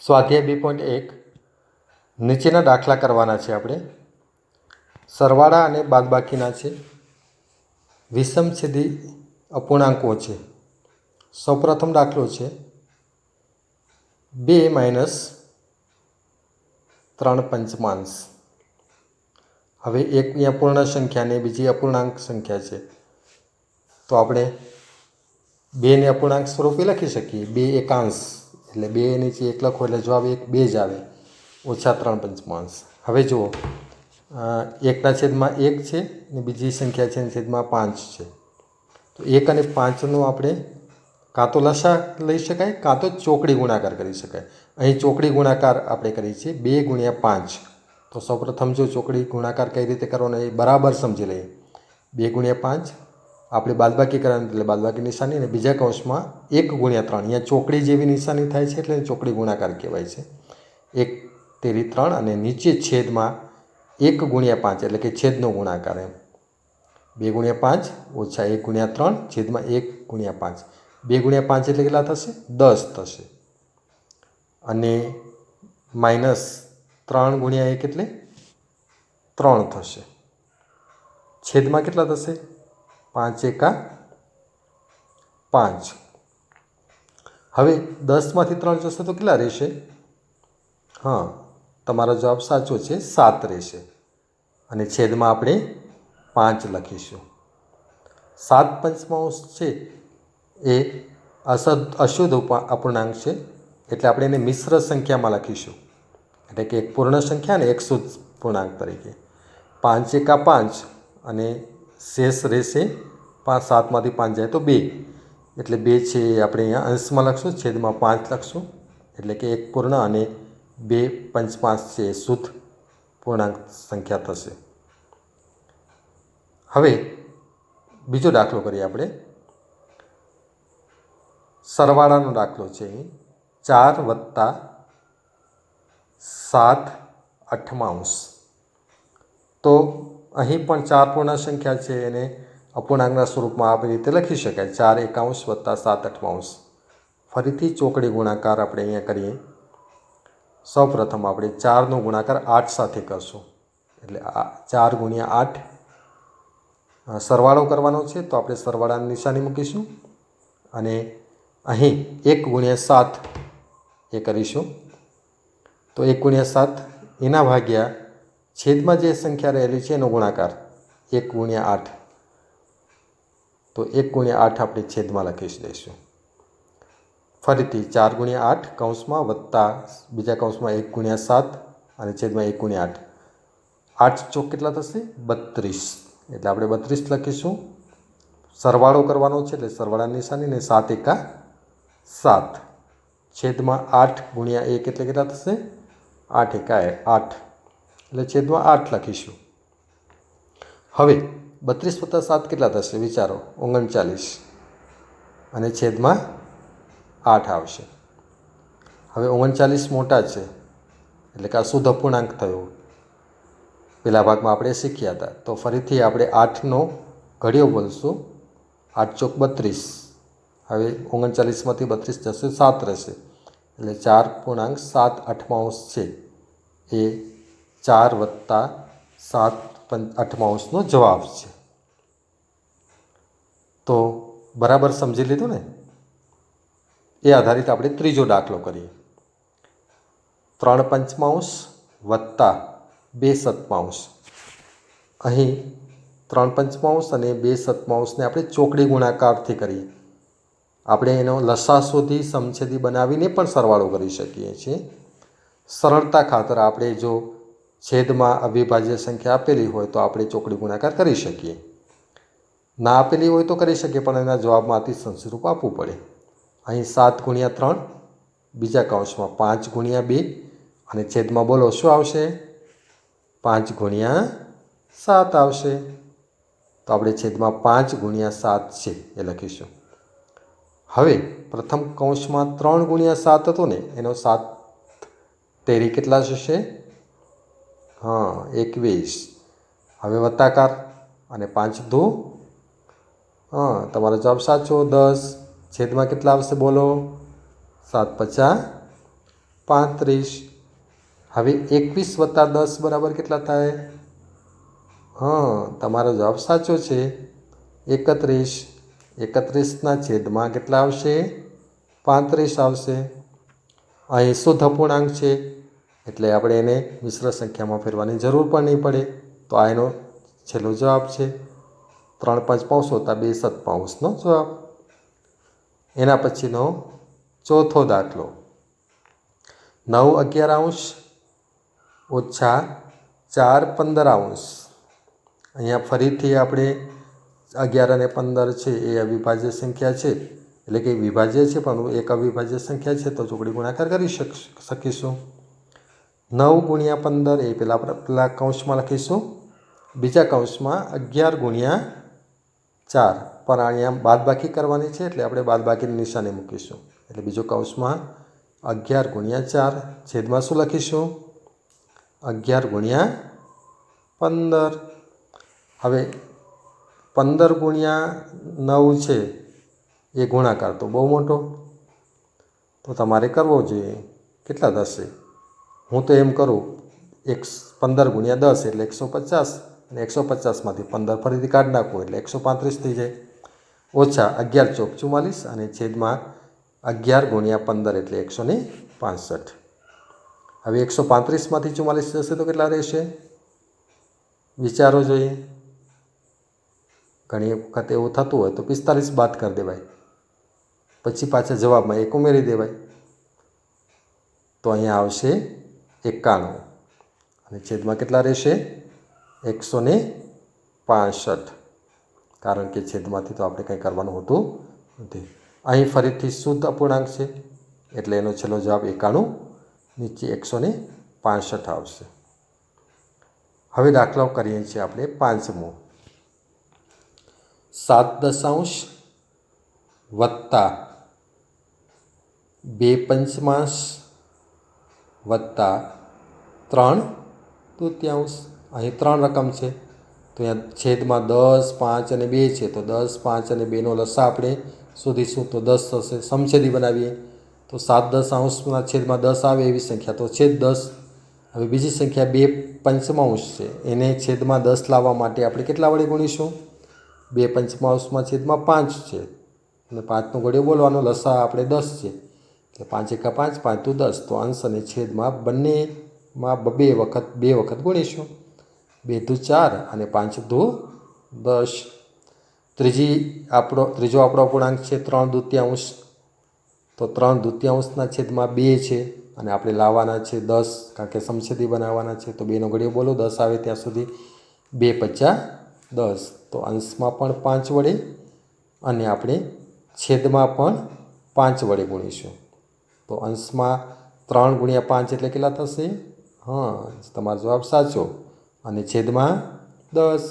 સ્વાધ્યાય 2.1 નીચેના દાખલા કરવાના છે આપણે. સરવાળા અને બાદબાકીના છે. વિષમછેદી અપૂર્ણાંકો છે. સૌપ્રથમ દાખલો છે 2 - 3 પંચમાંશ. હવે એકની અપૂર્ણ સંખ્યા અને બીજી અપૂર્ણાંક સંખ્યા છે, તો આપણે 2ને અપૂર્ણાંક સ્વરૂપે લખી શકીએ. 2 એકાંશ એટલે 2 નીચે 1 લખો એટલે જવાબ 2 જ આવે, ઓછા 3 પંચમાંશ. હવે જુઓ, 1/1 છે અને બીજી સંખ્યા છે છેદમાં 5 છે. તો 1 અને 5નો આપણે કાં તો લસા લઈ શકાય, કાં તો ચોકડી ગુણાકાર કરી શકાય. અહીં ચોકડી ગુણાકાર આપણે કરીએ છીએ 2 × 5. તો સૌપ્રથમ જો ચોકડી ગુણાકાર કઈ રીતે કરવાનો એ બરાબર સમજી લઈએ. 2 × 5 આપણે બાદબાકી કરવાની એટલે બાદબાકી નિશાની, અને બીજા કૌંસમાં 1 × 3. અહીંયા ચોકડી જેવી નિશાની થાય છે એટલે ચોકડી ગુણાકાર કહેવાય છે. 1 તેરી 3 અને નીચે છેદમાં 1 × 5 એટલે કે છેદનો ગુણાકાર. એમ 2 × 5 ઓછા 1 × 3 છેદમાં 1 × 5. 2 × 5 એટલે કેટલા થશે? 10 થશે. અને -3 × 1 એટલે 3 થશે. છેદમાં કેટલા થશે? 5 × 5. હવે 10માંથી 3 જશે તો કેટલા રહેશે? હા, તમારો જવાબ સાચો છે, 7 રહેશે. અને છેદમાં આપણે 5 લખીશું. 7 પંચમાંશ છે એ અશુદ્ધ અપૂર્ણાંક છે, એટલે આપણે એને મિશ્ર સંખ્યામાં લખીશું. એટલે કે એક પૂર્ણ સંખ્યા અને એક શુદ્ધ પૂર્ણાંક તરીકે. 5 × 5 અને શેષ રહેશે 7માંથી 5 જાય તો 2, એટલે 2 છે એ આપણે અહીંયા અંશમાં લખશું, છેદમાં 5 લખશું. એટલે કે એક પૂર્ણ અને 2 પંચમાંશ છે એ શુદ્ધ પૂર્ણાંક સંખ્યા થશે. હવે બીજો દાખલો કરીએ આપણે. સરવાળાનો દાખલો છે. 4 + 7 અઠમાંશ. તો અહીં પણ 4 પૂર્ણ સંખ્યા છે એને અપૂર્ણાંકના સ્વરૂપમાં આવી રીતે લખી શકાય. 4 એકાંશ + 7 અઠમાંશ. ફરીથી ચોકડી ગુણાકાર આપણે અહીંયા કરીએ. સૌપ્રથમ આપણે 4નો ગુણાકાર 8 સાથે કરશું. એટલે 4 × 8 સરવાળો કરવાનો છે, તો આપણે સરવાળાની નિશાની મૂકીશું. અને અહીં 1 × 7 એ કરીશું. તો 1 × 7 એના ભાગ્યા છેદમાં જે સંખ્યા રહેલી છે એનો ગુણાકાર 1 × 8. તો 1 × 8 આપણે છેદમાં લખી દઈશું. ફરીથી 4 × 8 કૌંસમાં વત્તા બીજા કૌંસમાં 1 × 7 અને છેદમાં 1 × 8. 8 ચોક કેટલા થશે? 32. એટલે આપણે 32 લખીશું. સરવાળો કરવાનો છે એટલે સરવાળાની નિશાની, ને 7 × 7 છેદમાં 8 × 1 એટલે કેટલા થશે? 8 × 8 એટલે છેદમાં 8 લખીશું. હવે 32 + 7 કેટલા થશે? વિચારો. 39 અને છેદમાં 8 આવશે. હવે 39 મોટા છે એટલે કે આ શુદ્ધ અપૂર્ણાંક થયો. પેલા ભાગમાં આપણે શીખ્યા હતા. તો ફરીથી આપણે 8નો ઘડિયો બોલશું. 8 ચોક 32. હવે 39માંથી 32 જશે 7 રહેશે. એટલે 4.7 અઠમાંશ છે એ 4 + 7 અઠમાંશનો જવાબ છે. તો બરાબર સમજી લીધું ને? એ આધારિત આપણે ત્રીજો દાખલો કરીએ. 3 પંચમાંશ + 2 સતમાંશ. અહીં 3 પંચમાંશ અને 2 સતમાંશને આપણે ચોકડી ગુણાકારથી કરીએ. આપણે એનો લસા શોધી સમછેદી બનાવીને પણ સરવાળો કરી શકીએ છીએ. સરળતા ખાતર આપણે જો છેદમાં અવિભાજ્ય સંખ્યા આપેલી હોય તો આપણે ચોકડી ગુણાકાર કરી શકીએ. ના આપેલી હોય તો કરી શકીએ, પણ એના જવાબમાંથી સંસ્વરૂપ આપવું પડે. અહીં 7 × 3 બીજા કૌંસમાં 5 × 2 અને છેદમાં બોલો શું આવશે? 5 × 7 આવશે. તો આપણે છેદમાં 5 × 7 છે એ લખીશું. હવે પ્રથમ કૌંસમાં 3 × 7 હતો ને, એનો 7 તેરી કેટલા થશે? હા, 21. હવે વત્તાકાર અને 5 દુ, હા, તમારો જવાબ સાચો 10. છેદમાં કેટલા આવશે બોલો? 7 × 5 35। હવે 21 વત્તા 10 બરાબર કેટલા થાય? તમારો જવાબ સાચો છે, 31. 31ના છેદમાં કેટલા આવશે? 35 આવશે. અહીં શુદ્ધ અપૂર્ણાંક છે એટલે આપણે એને મિશ્ર સંખ્યામાં ફેરવાની જરૂર પણ નહીં પડે. તો આ એનો છેલ્લો જવાબ છે. 3 5 પાઉસ વત્તા 2 સત્પાઉસનો જવાબ. એના પછીનો ચોથો દાખલો, 9 11 ઓછા 4 15. અહીંયા ફરીથી આપણે 11 અને 15 છે એ અવિભાજ્ય સંખ્યા છે, એટલે કે વિભાજ્ય છે પણ એક અવિભાજ્ય સંખ્યા છે, તો જોડી ગુણાકાર કરી શકીશું. 9 ગુણ્યા 15 એ પેલા કૌંસમાં લખીશું, બીજા કૌંસમાં 11 ગુણ્યા 4, પણ અહીંયા બાદબાકી કરવાની છે એટલે આપણે બાદબાકીની નિશાની મૂકીશું. એટલે બીજો કૌંસમાં 11 ગુણ્યા 4 છેદમાં શું લખીશું? 11 ગુણ્યા 15. હવે 15 ગુણ્યા 9 છે એ ગુણાકાર તો બહુ મોટો, તો તમારે કરવો જોઈએ. કેટલા થશે? હું તો એમ કરું, 15 ગુણ્યા 10 એટલે 150, અને 150માંથી 15 ફરીથી કાઢી નાખવું એટલે 135 થઈ જાય. ઓછા 11 ચોક 44 અને છેદમાં 11 ગુણ્યા 15 એટલે 165. હવે 135માંથી 44 જશે તો કેટલા રહેશે? વિચારો જોઈએ. ઘણી વખત એવું થતું હોય તો 45 બાદ કરી દેવાય, પછી પાછા જવાબમાં 1 ઉમેરી દેવાય. તો અહીંયા આવશે 91 અને છેદમાં કેટલા રહેશે? 165, કારણ કે છેદમાંથી તો આપણે કંઈ કરવાનું હોતું નથી. અહીં ફરીથી શુદ્ધ અપૂર્ણાંક છે એટલે એનો છેલ્લો જવાબ 91, નીચે 165 આવશે. હવે દાખલો કરીએ છીએ આપણે 5મો, 7 દશાંશ વત્તા 2 પંચમાંશ વત્તા 3 તૃતીયાંશ. અહીં 3 રકમ છે તો અહીંયા છેદમાં 10, 5 અને 2 છે, તો 10, 5 અને 2નો લસા આપણે શોધીશું તો 10 થશે. સમછેદી બનાવીએ તો 7 દશાંશના છેદમાં 10 આવે એવી સંખ્યા તો છેદ 10. હવે બીજી સંખ્યા 2 પંચમાંશ છે, એને છેદમાં 10 લાવવા માટે આપણે કેટલા વડે ગુણીશું? 2 પંચમાંશમાં છેદમાં 5 છે અને 5નો ઘડિયો બોલવાનો, લસા આપણે 10 છે એટલે 5 એકા 5, 5 દુ 10. તો અંશ અને છેદમાં બંનેમાં 2 વખત ગુણીશું. 2 દુ 4 અને 5 દુ 10. ત્રીજો આપણો અપૂર્ણાંક છે 3 દૂત્યાંશ. તો 3 દૂત્યાંશના છેદમાં 2 છે અને આપણે લાવવાના છે 10, કારણ કે સમછેદી બનાવવાના છે. તો 2નો ઘડિયો બોલો 10 આવે ત્યાં સુધી. 2 પંચા 10, તો અંશમાં પણ 5 વડે અને આપણે છેદમાં પણ 5 વડે ગુણીશું. તો અંશમાં 3 ગુણ્યા 5 એટલે કેટલા થશે? તમારો જવાબ સાચો. અને છેદમાં 10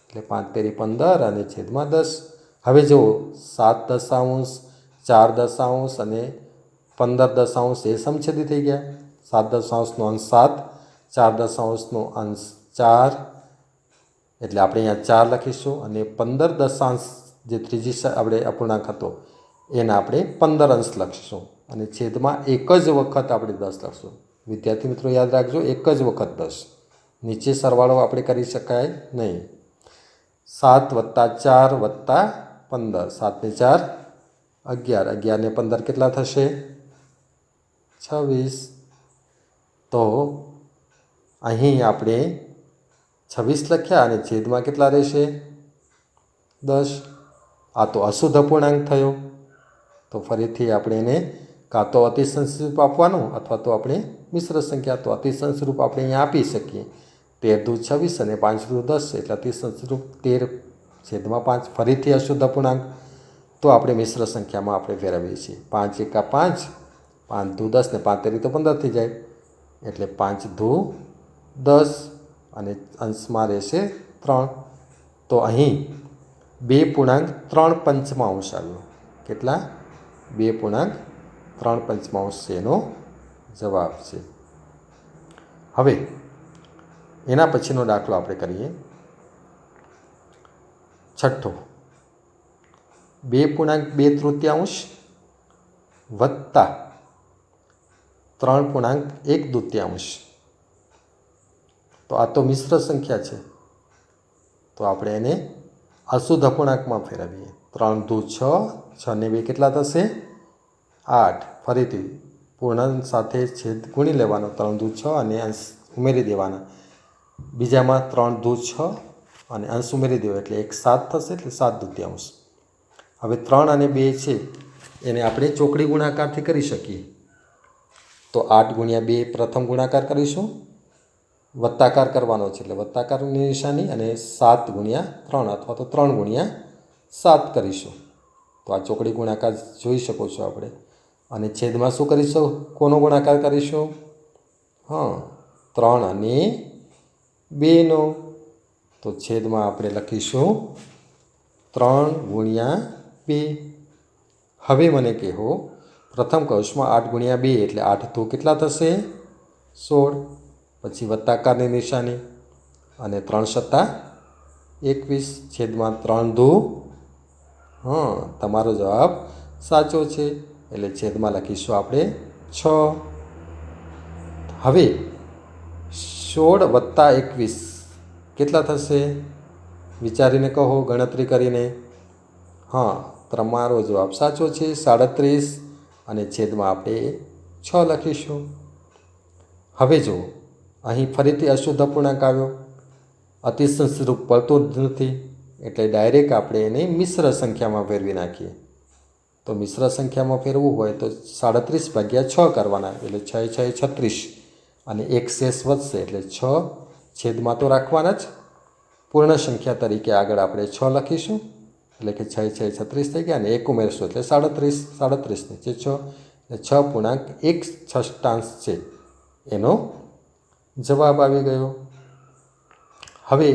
એટલે 5 તેરી 15 અને છેદમાં 10. હવે જુઓ, 7 દશાંશ, 4 દશાંશ અને 15 દશાંશ એ સમછેદી થઈ ગયા. 7 દશાંશનો અંશ 7, 4 દશાંશનો અંશ 4 એટલે આપણે અહીંયા 4 લખીશું, અને 15 દશાંશ જે ત્રીજી આપણે અપૂર્ણાંક હતો એના આપણે 15 અંશ લખીશું, અને છેદમાં એક જ વખત આપણે 10 લખશું. વિદ્યાર્થી મિત્રો યાદ રાખજો, એક જ વખત 10, નીચે સરવાળો આપણે કરી શકાય નહીં. 7 વત્તા 4 વત્તા 15, 7 ને 4 11, 11 ને 15 કેટલા થશે? 26. તો અહીં આપણે 26 લખ્યા અને છેદમાં કેટલા રહેશે? 10. આ તો અશુદ્ધ અપૂર્ણાંક થયો. તો ફરીથી આપણે એને કાં તો અતિશંસ રૂપ આપવાનું અથવા તો આપણે મિશ્ર સંખ્યા. તો અતિશંસ રૂપ આપણે અહીંયા આપી શકીએ, 13 દુ 26 અને 5 દુ 10 એટલે અતિશંસ રૂપ 13 છેદમાં 5. ફરીથી અશુદ્ધ અપૂર્ણાંક તો આપણે મિશ્ર સંખ્યામાં આપણે ફેરવીએ છીએ. 5 એકા 5, 5 દુ 10 ને 5 તેરી તો 15 થઈ જાય એટલે 5 દુ 10 અને અંશમાં રહેશે 3. તો અહીં 2 પૂર્ણાંક 3 પંચમાંશ આવ્યો. કેટલા? 2 પૂર્ણાંક 3 પંચમાંશ છે એનો જવાબ છે. હવે એના પછીનો દાખલો આપણે કરીએ, છઠ્ઠો, 2 પૂર્ણાંક 2 તૃતીયાંશ વત્તા 3.1/2. તો આ તો મિશ્ર સંખ્યા છે, તો આપણે એને અશુદ્ધ અપૂર્ણાંકમાં ફેરવીએ. 3 દુ 6, 6 ને 2 કેટલા થશે? 8. ફરીથી પૂર્ણાંક સાથે છેદ ગુણી લેવાનો, 3 દુ 6 અને અંશ ઉમેરી દેવાના. બીજામાં 3 દુ 6 અને અંશ ઉમેરી દેવો એટલે 1 7 થશે, એટલે 7/2. હવે 3 અને 2 છે એને આપણે ચોકડી ગુણાકારથી કરી શકીએ. તો 8 ગુણ્યા 2 પ્રથમ ગુણાકાર કરીશું, વત્તાકાર કરવાનો છે એટલે વત્તાકારની નિશાની, અને 7 ગુણ્યા 3 અથવા તો 3 ગુણ્યા 7 કરીશું. તો આ ચોકડી ગુણાકાર જોઈ શકો છો આપણે. અને છેદમાં શું કરીશું? કોનો ગુણાકાર કરીશું? 3 અને 2નો. તો છેદમાં આપણે લખીશું 3 ગુણ્યા 2. હવે મને કહો, પ્રથમ કૌંસમાં 8 ગુણ્યા 2 એટલે 8 તો કેટલા થશે? 16. પછી વત્તાકારની નિશાની, અને 3 સત્તા 21, છેદમાં 3 દુ. તમારો જવાબ સાચો છે, એટલે છેદમાં લખીશું આપણે 6. હવે 16 વત્તા 21 કેટલા થશે? વિચારીને કહો, ગણતરી કરીને. તમારો જવાબ સાચો છે, 37, અને છેદમાં આપણે 6 લખીશું. હવે જુઓ, અહીં ફરીથી અશુદ્ધ અપૂર્ણાંક આવ્યો. અતિશય સ્વરૂપ પડતું જ નથી, એટલે ડાયરેક્ટ આપણે એને મિશ્ર સંખ્યામાં ફેરવી નાખીએ. તો મિશ્ર સંખ્યામાં ફેરવું હોય તો 37/6 કરવાના, એટલે 6 × 6 = 36, અને એક શેષ વધશે એટલે 6 છેદમાં તો રાખવાના જ. પૂર્ણ સંખ્યા તરીકે આગળ આપણે 6 લખીશું, એટલે કે 6 × 6 = 36 થઈ ગયા, અને 1 ઉમેરશું એટલે 37, 37 નીચે 6, એટલે 6.1/6 છે એનો જવાબ આવી ગયો. હવે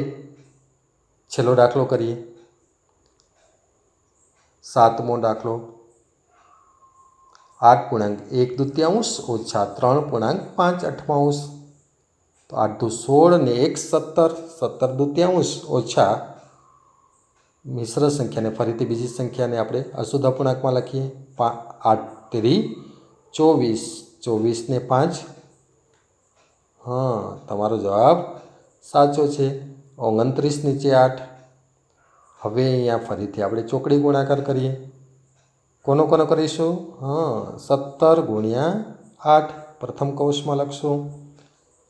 છેલ્લો દાખલો કરીએ, 7મો દાખલો. 8.1/2 - 3.5/8. તો 8 દુ 16 ને 1 17, 17/2 ઓછા મિશ્ર સંખ્યાને ફરીથી બીજી સંખ્યાને આપણે અશુદ્ધ અપૂર્ણાંકમાં લખીએ. 8 તેરી 24, 24 ને 5. તમારો જવાબ સાચો છે, 29 નીચે 8. હવે અહીંયા ફરીથી આપણે ચોકડી ગુણાકાર કરીએ. કોનો કરીશું? 17 ગુણ્યા 8 પ્રથમ કૌંસમાં લખશું.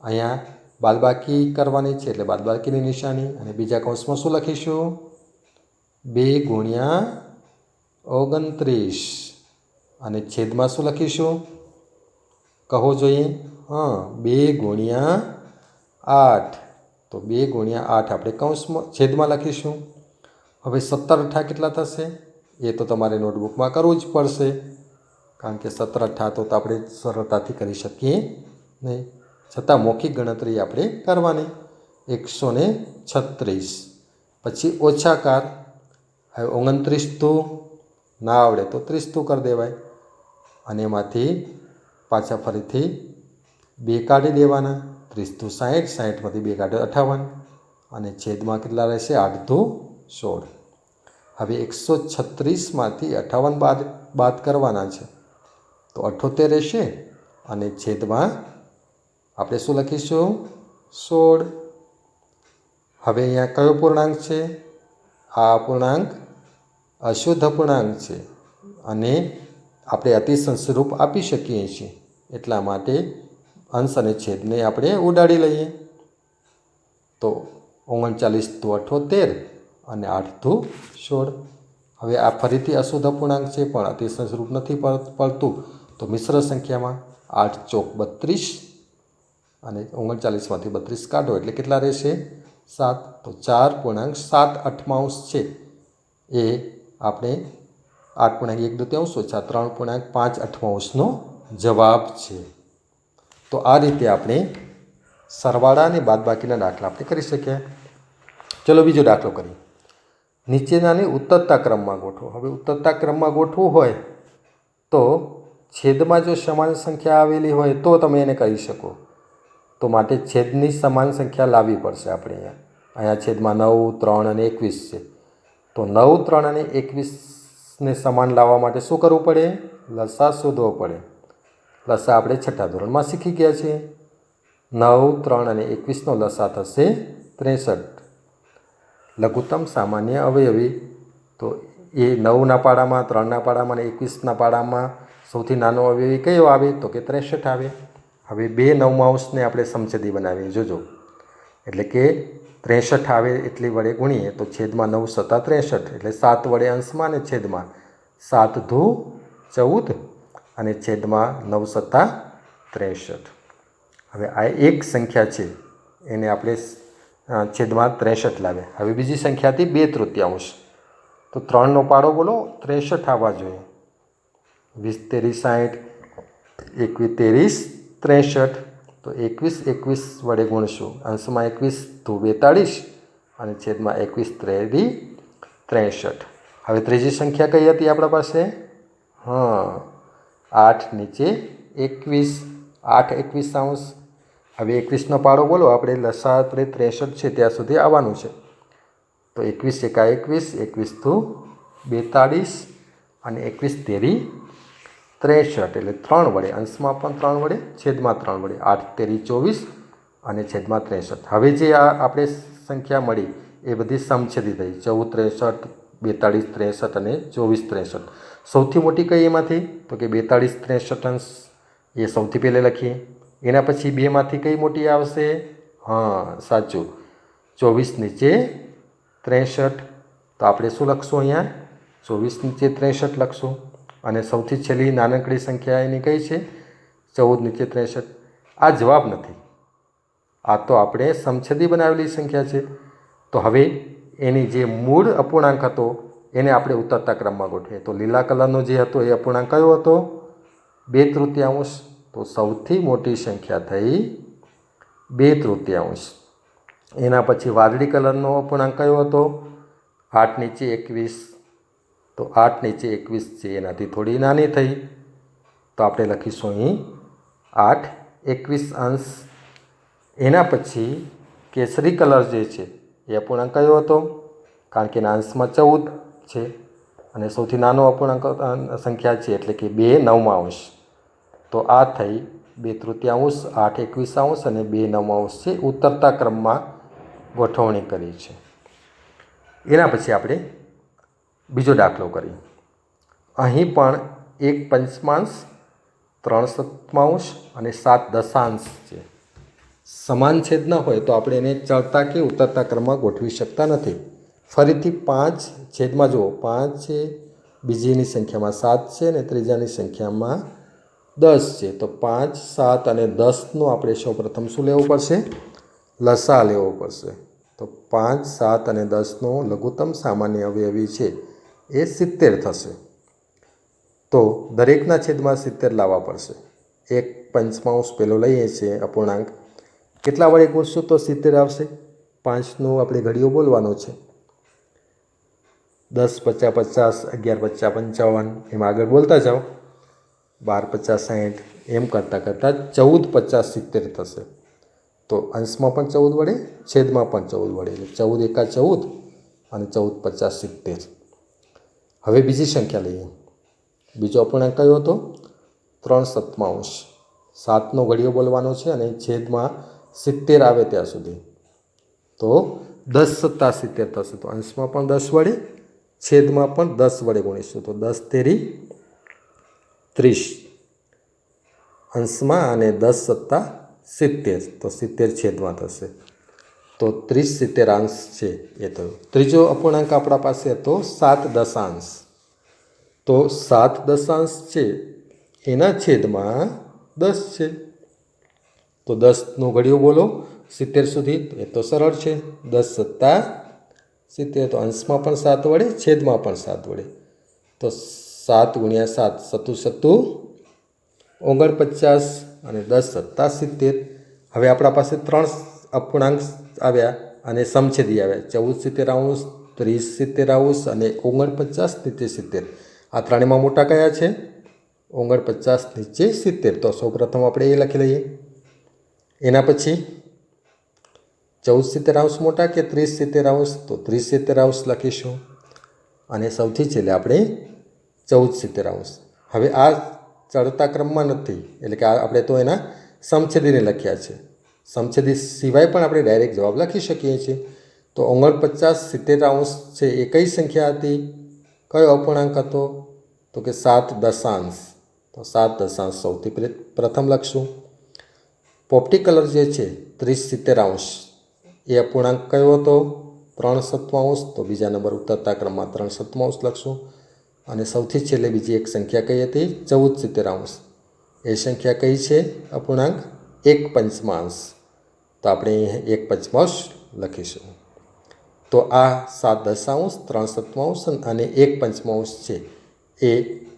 અહીંયા બાદબાકી કરવાની છે એટલે બાદબાકીની નિશાની, અને બીજા કૌંસમાં શું લખીશું? 2 ગુણ્યા 29, અને છેદમાં શું લખીશું? કહો જોઈએ. 2 ગુણ્યા 8. તો 2 ગુણ્યા 8 આપણે કૌંસમાં છેદમાં લખીશું. હવે 17 કેટલા થશે? એ તો તમારે નોટબુકમાં કરવું જ પડશે, કારણ કે 17 તો આપણે સરળતાથી કરી શકીએ નહીં. છતાં મૌખિક ગણતરી આપણે કરવાની. 136. પછી ઓછાકાર. હવે 29 તો ના આવડે તો 30 તો કરી દેવાય, અને એમાંથી પાછા ફરીથી 2 કાઢી દેવાના. 30 તો 60, 60માંથી 2 કાઢે 58, અને છેદમાં કેટલા રહેશે? 8 દુ 16. હવે 136માંથી 58 બાદ કરવાના છે, તો 78 રહેશે, અને છેદમાં આપણે શું લખીશું? 16. હવે અહીંયા કયો પૂર્ણાંક છે? આ અપૂર્ણાંક અશુદ્ધ અપૂર્ણાંક છે, અને આપણે અતિશય સ્વરૂપ આપી શકીએ છીએ, એટલા માટે અંશ અને છેદને આપણે ઉડાડી લઈએ. તો 39 દુ 78, અને 8 દુ 16. હવે આ ફરીથી અશુદ્ધ અપૂર્ણાંક છે, પણ અતિશય સ્વરૂપ નથી પડતું, તો મિશ્ર સંખ્યામાં 8 ચોક 32, અને 39માંથી 32 કાઢો એટલે કેટલા રહેશે? 7. તો 4.7/8 છે એ આપણે 8.1/2 - 3.5/8નો જવાબ છે. તો આ રીતે આપણે સરવાળા અને બાદબાકીના દાખલા આપણે કરી શકીએ. ચલો બીજો દાખલો કરીએ. નીચેનાને ઉત્તરતા ક્રમમાં ગોઠવો. હવે ઉત્તરતા ક્રમમાં ગોઠવું હોય તો છેદમાં જો સમાન સંખ્યા આવેલી હોય તો તમે એને કહી શકો. તો માટે છેદની સમાન સંખ્યા લાવવી પડશે આપણે. અહીંયા છેદમાં 9, 3 અને 21 છે. તો 9, 3 અને 21ને સમાન લાવવા માટે શું કરવું પડે? લસા શોધવો પડે. લસા આપણે છઠ્ઠા ધોરણમાં શીખી ગયા છીએ. 9, 3 અને 21નો લસા થશે 63. લઘુત્તમ સામાન્ય અવયવી તો એ 9ના પાડામાં, 3ના પાડામાં અને 21ના પાડામાં સૌથી નાનો અવયવી કયો આવે તો કે 63 આવે. હવે બે નવમાંશને આપણે સમછેદી બનાવીએ. જોજો, એટલે કે 63 આવે એટલી વડે ગુણીએ તો છેદમાં 9 સત્તા 63, એટલે 7 વડે અંશમાં અને છેદમાં 7 ધૂ 14 અને છેદમાં 9 સત્તા 63. હવે આ એક સંખ્યા છે એને આપણે છેદમાં 63 લાવે. હવે બીજી સંખ્યાથી 2/3, તો 3નો પાડો બોલો 63 આવવા જોઈએ. 20 3 60, 21 23 63, તો 21 21 વડે ગુણશું. અંશમાં 21 ધૂ 42 અને છેદમાં 21 3 63. હવે ત્રીજી સંખ્યા કઈ હતી આપણા પાસે? 8 નીચે 21, 8 21 અંશ. હવે 21નો પાડો બોલો, આપણે લસા આપણે 63 છે ત્યાં સુધી આવવાનું છે. તો 21 એકા 21, 21 ધૂ 42 અને 21 3 63, એટલે 3 વડે, અંશમાં પણ 3 વડે, છેદમાં 3 વડે. 8 3 24 અને છેદમાં 63. હવે જે આ આપણે સંખ્યા મળી એ બધી સમછેદી થઈ. 14 63, 42 63 અને 24 63. સૌથી મોટી કઈ એમાંથી તો કે 42 63 અંશ, એ સૌથી પહેલે લખીએ. એના પછી બેમાંથી કઈ મોટી આવશે? સાચું, 24 નીચે 63. તો આપણે શું લખશું અહીંયા? 24 નીચે 63 લખશું. અને સૌથી છેલ્લી નાનકડી સંખ્યા એની કઈ છે? 14 નીચે 63. આ જવાબ નથી, આ તો આપણે સમછેદી બનાવેલી સંખ્યા છે. તો હવે એની જે મૂળ અપૂર્ણાંક હતો એને આપણે ઉતરતા ક્રમમાં ગોઠવીએ. તો લીલા કલરનો જે હતો એ અપૂર્ણાંક કયો હતો? 2/3. તો સૌથી મોટી સંખ્યા થઈ 2/3. એના પછી વાદળી કલરનો અપૂર્ણાંક કયો હતો? 8 નીચે 21. તો 8 નીચે 21 છે એનાથી થોડી નાની થઈ, તો આપણે લખીશું અહીં 8 21 અંશ. એના પછી કેસરી કલર જે છે એ અપૂર્ણાંક કયો હતો? કારણ કે એના અંશમાં 14 છે અને સૌથી નાનો અપૂર્ણાંક સંખ્યા છે એટલે કે 2/9. તો આ થઈ 2/3, 8 21 અને 2/9 છે. ઉતરતા ક્રમમાં ગોઠવણી કરી છે. એના પછી આપણે બીજો દાખલો કરીએ. અહીં પણ 1 પંચમાંશ, 3 સપ્તમાંશ અને 7 દશાંશ છે. સમાન છેદ ન હોય તો આપણે એને ચડતા કે ઉતરતા ક્રમમાં ગોઠવી શકતા નથી. ફરીથી 5 છેદમાં જુઓ, 5 છે, બીજીની સંખ્યામાં 7 છે અને ત્રીજાની સંખ્યામાં 10 છે. તો 5, 7 અને 10નો આપણે સૌપ્રથમ શું લેવું પડશે? લસા લેવો પડશે. તો 5, 7 અને 10નો લઘુત્તમ સામાન્ય અવયવી છે એ 70 થશે. તો દરેકના છેદમાં 70 લાવવા પડશે. 1 પંચમાંશ પેલો લઈએ છીએ અપૂર્ણાંક, કેટલા વડે ગુણશું તો 70 આવશે? 5નો આપણે ઘડીઓ બોલવાનો છે. 10 50 50, 11 50 55, એમ આગળ બોલતા જાઓ. 12 50 60, એમ કરતાં કરતાં 14 50 70 થશે. તો અંશમાં પણ 14 વડે, છેદમાં પણ 14 વડે, એટલે 14 એકા 14 અને 14 50 70. હવે બીજી સંખ્યા લઈએ. બીજો અપૂર્ણાંક કયો હતો? 3 સપ્તમાંશ. 7નો ઘડીઓ બોલવાનો છે અને છેદમાં 70 આવે ત્યાં સુધી. તો 10 સત્તા 70 થશે. તો અંશમાં પણ 10 વડે, છેદમાં પણ 10 વડે ગુણીશું. તો 10 તેરી 30 અંશમાં અને 10 સત્તા 70, તો 70 છેદમાં થશે. તો 30 70 અંશ છે એ થયું. ત્રીજો અપૂર્ણાંક આપણા પાસે હતો 7 દશાંશ. તો 7 દશાંશ છે એના છેદમાં 10 છે. તો 10નો ઘડીઓ બોલો 70 સુધી, એ તો સરળ છે. 10 સત્તા 70, તો અંશમાં પણ 7 વડે, છેદમાં પણ 7 વડે. તો 7 ગુણ્યા 7 સત્તુ સત્તુ 49 અને 10 સત્તા 70. હવે આપણા પાસે 3 અપૂર્ણાંક આવ્યા અને સમછેદી આવ્યા. 14 70 અંશ, 30 70 અંશ અને 49 નીચે 70. આ ત્રણેયમાં મોટા કયા છે? 49 નીચે 70. તો સૌપ્રથમ આપણે એ લખી લઈએ. એના પછી 14 70 અંશ મોટા કે 30 70 અંશ? તો 30 70 અંશ લખીશું. અને સૌથી છેલ્લે આપણે 14 70 અંશ. હવે આ ચડતા ક્રમમાં નથી, એટલે કે આપણે તો એના સમછેદીને લખ્યા છે. સમછેદી સિવાય પણ આપણે ડાયરેક્ટ જવાબ લખી શકીએ છીએ. તો 49 70 છે એ કઈ સંખ્યા હતી, કયો અપૂર્ણાંક હતો? તો કે 7 દશાંશ. તો 7 દશાંશ સૌથી પ્રથમ લખશું. પોપટી કલર જે છે 30 70 એ અપૂર્ણાંક કયો હતો? 3/7. તો બીજા નંબર ઉતરતા ક્રમમાં 3/7 લખશું. અને સૌથી છેલ્લે બીજી એક સંખ્યા કઈ હતી? 14 70. એ સંખ્યા કઈ છે અપૂર્ણાંક? 1/5. તો આપણે 1/5 લખીશું. તો આ 7 દશાંશ 3/7 અને 1/5 છે એ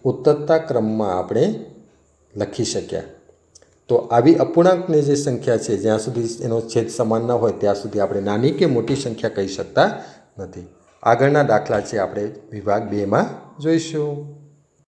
ઉતરતા ક્રમમાં આપણે લખી શક્યા. તો આવી અપૂર્ણાંકની જે સંખ્યા છે, જ્યાં સુધી એનો છેદ સમાન ન હોય ત્યાં સુધી આપણે નાની કે મોટી સંખ્યા કહી શકતા નથી. આગળના દાખલા છે આપણે વિભાગ 2માં જોઈશું.